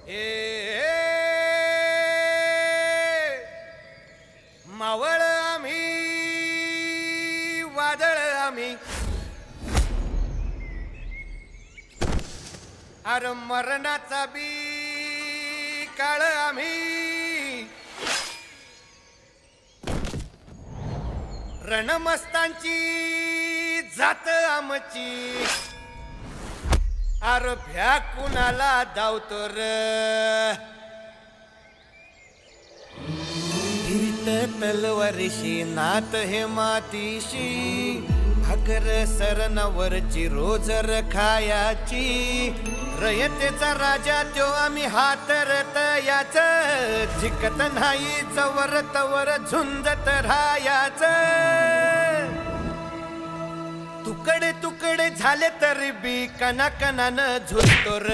ए मावळ आम्ही वादळ आम्ही अरे मरणाचा बी काळ आम्ही रणमस्तांची जात आमची अरे भ्या कुणाला धावतो र फिरत तलवारीशी नात हे मातीशी भाकर सरणावरची रोजर खायाची रयतेचा राजा त्यो आम्ही हातरत याच जिकत नाही जवर तवर झुंजत राहायाच तुकडे तुकडे झाले तरी बी कणाकणानं झुलतो र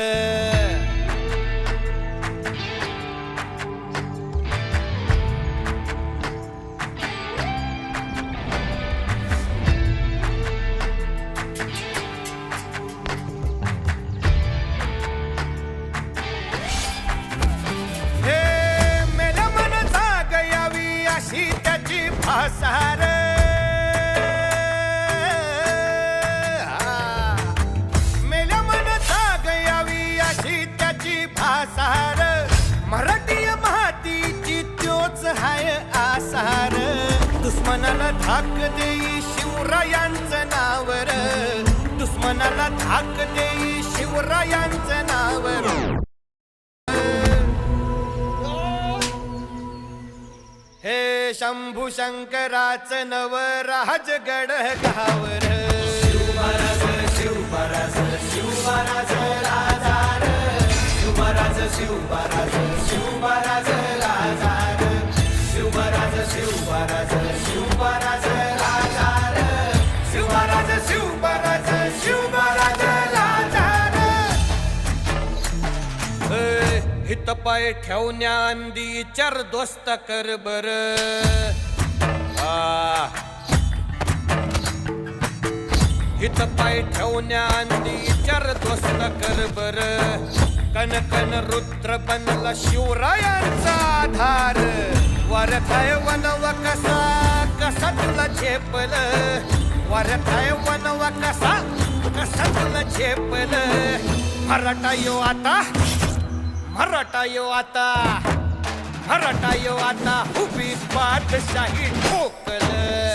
हे मेल्या मन जाग यावी अशी त्याची भासार आसार मराठी मातीची त्योच हाय आसार दुश्मनाला धाक देई शिवरायांचं नावर दुश्मनाला धाक देई शिवरायांचं नावर हे शंभू शंकराचं नव राजगड गावर शिवमहाराज शिवमहाराज शिवमहाराज राजार शिवमहाराज शिवमहाराज शिवमहाराज राजार शिवमहाराज शिवमहाराज शिवमहाराज राजार शिवमहाराज शिवमहाराज शिवमहाराज राजार हित पाय ठेवण्या अंदी चार दोस्त कर बर हित पाय ठेवण्या अंदी चार दोस्त कर बर कन कन रुद्र बनला शिवरायांचा आधार वरथाय वनव कसा कसा तुला झेपल वरथाय वनव कसा कसा तुला झेपल मराठा यो आता मराठा यो आता मराठा यो आता उभी बादशाही ठोकल